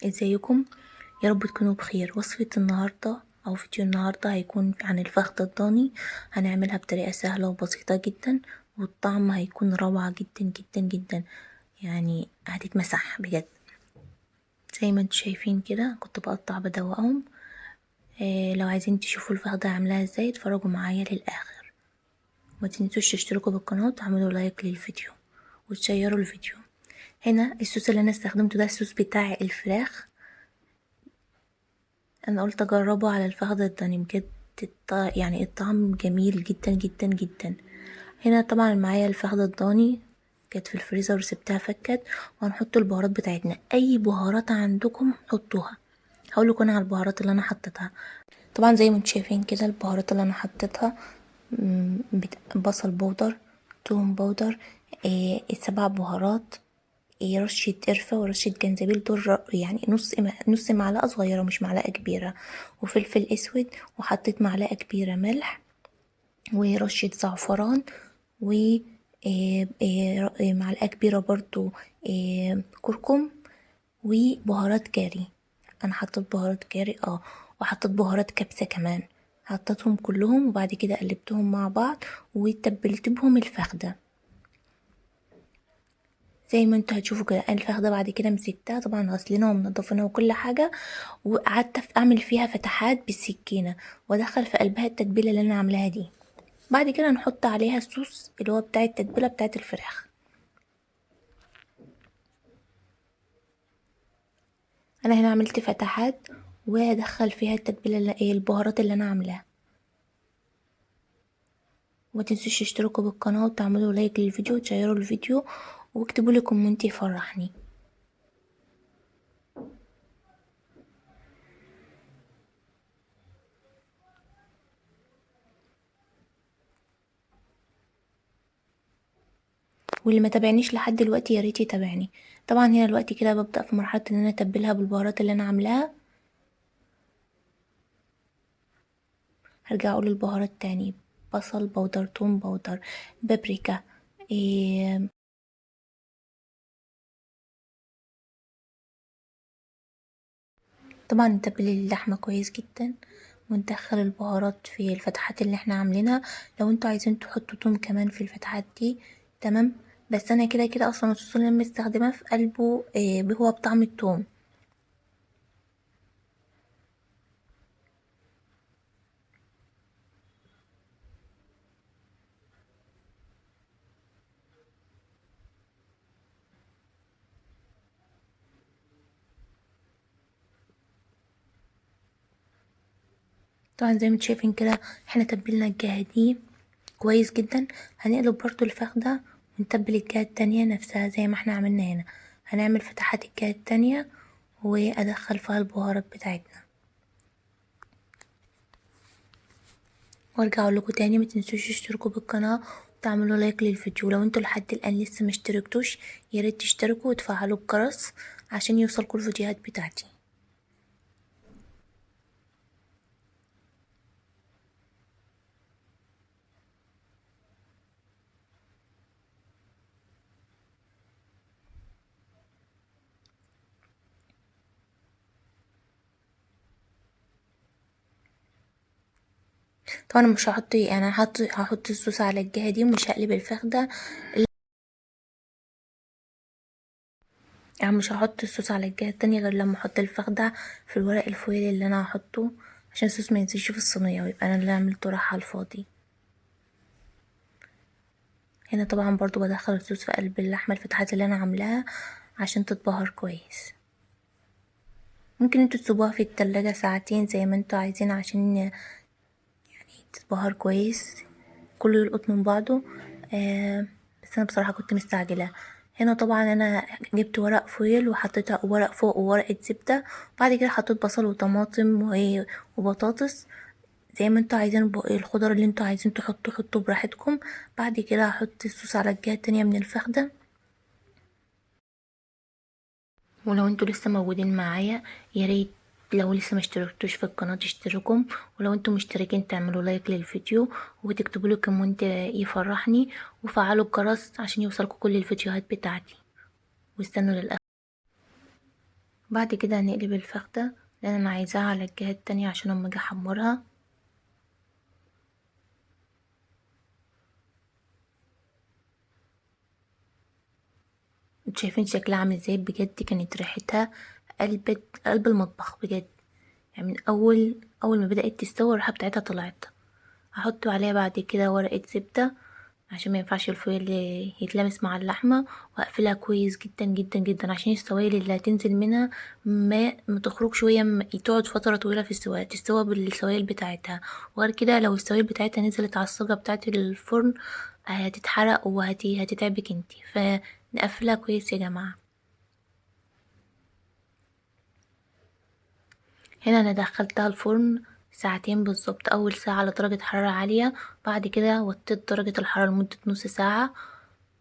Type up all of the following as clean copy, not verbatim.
ازيكم؟ يا رب تكونوا بخير. وصفة النهاردة او فيديو النهاردة هيكون عن الفخد الضاني. هنعملها بطريقة سهلة وبسيطة جدا، والطعم هيكون روعة جدا جدا جدا، يعني هتتمسح بجد. زي ما انتوا شايفين كده كنت بقطع بدوقهم. لو عايزين تشوفوا الفخدة عاملاها ازاي اتفرجوا معايا للاخر. ما تنسوش تشتركوا بالقناة وتعملوا لايك للفيديو وتشيروا الفيديو. هنا الصوص اللي انا استخدمته ده الصوص بتاع الفراخ. انا قلت اجربه على الفخدة الضاني بجد. يعني الطعم جميل جدا جدا جدا. هنا طبعا معايا الفخدة الضاني كانت في الفريزر وسبتها فكت، وهنحط البهارات بتاعتنا. اي بهارات عندكم حطوها. هقولكوا انا على البهارات اللي انا حطيتها. طبعا زي ما انتم شايفين كده البهارات اللي انا حطيتها، بصل بودر، توم بودر، 7 بهارات، رشة قرفة ورشة جنزبيل. دول يعني نص معلقة صغيرة مش معلقة كبيرة، وفلفل اسود، وحطيت معلقة كبيرة ملح، ورشة زعفران، و معلقة كبيرة برضو كركم، وبهارات كاري. انا حطيت بهارات كاري وحطيت بهارات كبسة كمان. حطيتهم كلهم وبعد كده قلبتهم مع بعض وتبلت بهم الفخدة. زي ما انتوا هتشوفوا كده الفخدة بعد كده مسكتها، طبعا غسلنا ومنضفينها وكل حاجة، وقعدت اعمل فيها فتحات بالسكينة وادخل في قلبها التتبيلة اللي انا عاملاها دي. بعد كده نحط عليها الصوص اللي هو بتاع التتبيلة بتاعت الفراخ. انا هنا عملت فتحات وهدخل فيها التتبيلة البهارات اللي انا عاملاها. وما تنسوش تشتركوا بالقناة وتعملوا لايك للفيديو وتشيروا الفيديو واكتبوا لي كومنت يفرحني. واللي ما تابعنيش لحد دلوقتي يا ريت يتابعني. طبعا هنا دلوقتي كده ببدأ في مرحلة ان انا اتبلها بالبهارات اللي انا عاملاها. هرجع اقول البهارات تاني: بصل بودر، توم بودر، بابريكا، إيه. طبعا نتبل اللحمة كويس جدا وندخل البهارات في الفتحات اللي احنا عاملينها. لو انتوا عايزين تحطوا توم كمان في الفتحات دي تمام، بس انا كده كده اصلا الصوص اللي انا مستخدماه في قلبه هو بطعم التوم. طبعا زي ما انتوا شايفين كده احنا تبلنا الجهة دي كويس جدا. هنقلب برضو الفخدة ونتبل الجهة التانية نفسها زي ما احنا عملنا هنا. هنعمل فتحات الجهة التانية وادخل فيها البهارات بتاعتنا. وارجع اقول لكم تاني: ما تنسوش تشتركوا بالقناه وتعملوا لايك للفيديو. لو انتوا لحد الان لسه مشتركتوش يا ريت تشتركوا وتفعلوا الجرس عشان يوصلكوا الفيديوهات بتاعتي. طبعا مش هحط، يعني هحط الصوص على الجهه دي ومش هقلب الفخده. يعني مش هحط الصوص على الجهه التانية غير لما احط الفخده في الورق الفويل اللي انا هحطه، عشان الصوص ما ينزلش في الصينيه ويبقى انا اللي عملته راح على الفاضي. هنا طبعا برضو بدخل الصوص في قلب اللحمه الفتحات اللي انا عاملاها عشان تتبهر كويس. ممكن انتوا تسيبوها في التلاجة ساعتين زي ما انتوا عايزين عشان تتبهر كويس كله يلقط من بعضه. بس انا بصراحة كنت مستعجلة. هنا طبعا انا جبت ورق فويل وحطيتها ورق فوق وورقة زبدة، بعد كده حطيت بصل وطماطم وبطاطس. زي ما انتوا عايزين الخضار اللي انتوا عايزين حطوا براحتكم. بعد كده هحط الصوص على الجهة التانية من الفخدة. ولو انتوا لسه موجودين معايا يا ريت لو لسه ما اشتركتوش في القناه تشتركوا، ولو انتوا مشتركين تعملوا لايك للفيديو وتكتبوا لي كومنت يفرحني، وفعلوا الجرس عشان يوصلكوا كل الفيديوهات بتاعتي، واستنوا للاخر. بعد كده هنقلب الفخدة لان انا عايزاها على الجهة التانية عشان اما اجي احمرها. انتوا شايفين شكلها عامل ازاي؟ بجد كانت ريحتها قلب المطبخ بجد. يعني من اول ما بدأت تستوي الريحة بتاعتها طلعت. هحط عليها بعد كده ورقة زبدة عشان ما ينفعش الفويل يتلمس مع اللحمة، واقفلها كويس جدا جدا جدا عشان السوائل اللي هتنزل منها ما تخرج شوية، تقعد فترة طويلة في السواء، تستوى بالسوائل بتاعتها. وغير كده لو السوائل بتاعتها نزلت على الصاجة بتاعة الفرن هتتحرق هتتعبك انتي، فنقفلها كويس يا جماعة. هنا انا دخلتها الفرن ساعتين بالظبط، اول ساعة على درجة حرارة عالية، بعد كده وطيت درجة الحرارة لمدة نص ساعة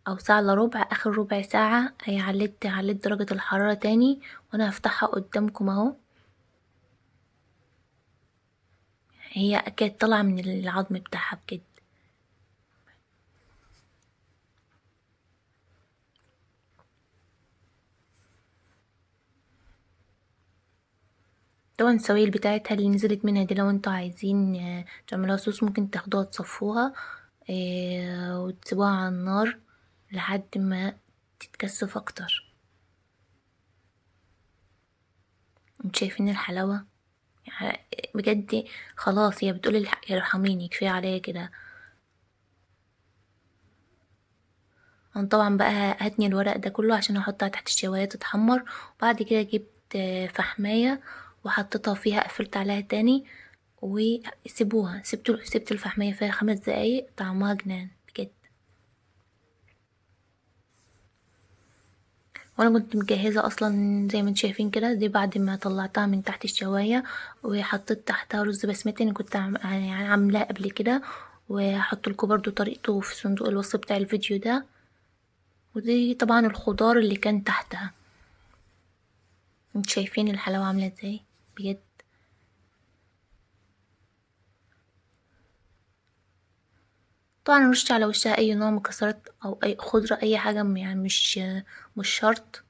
او ساعة الا ربع. اخر ربع ساعة عليت درجة الحرارة تاني، وانا هفتحها قدامكم اهو. هي كانت طالعة من العظم بتاعها بجد. طبعا السوائل بتاعتها اللي نزلت منها دي لو انتوا عايزين تعملوها صوص ممكن تاخدوها تصفوها وتسيبوها على النار لحد ما تتكثف اكتر. انتوا شايفين الحلاوة؟ يعني بجد خلاص هي بتقول ارحميني كفاية عليا كده. انا طبعا بقى هتني الورق ده كله عشان احطها تحت الشواية تتحمر. وبعد كده جبت فحماية وحطيتها فيها، قفلت عليها تاني وسيبوها. سبت الفحمية فيها 5 دقايق، طعمها جنان بجد. وانا كنت مجهزة اصلا زي ما انتم شايفين كده، دي بعد ما طلعتها من تحت الشواية وحطيت تحتها رز بسمتي انا كنت يعني عاملاه قبل كده، وهحط لكم برضو طريقته في صندوق الوصف بتاع الفيديو ده. ودي طبعا الخضار اللي كان تحتها. انتوا شايفين الحلاوة عاملة ازاي بجد؟ طبعا نرش على وشها اي نوع مكسرات او اي خضرة، اي حاجة يعني مش شرط.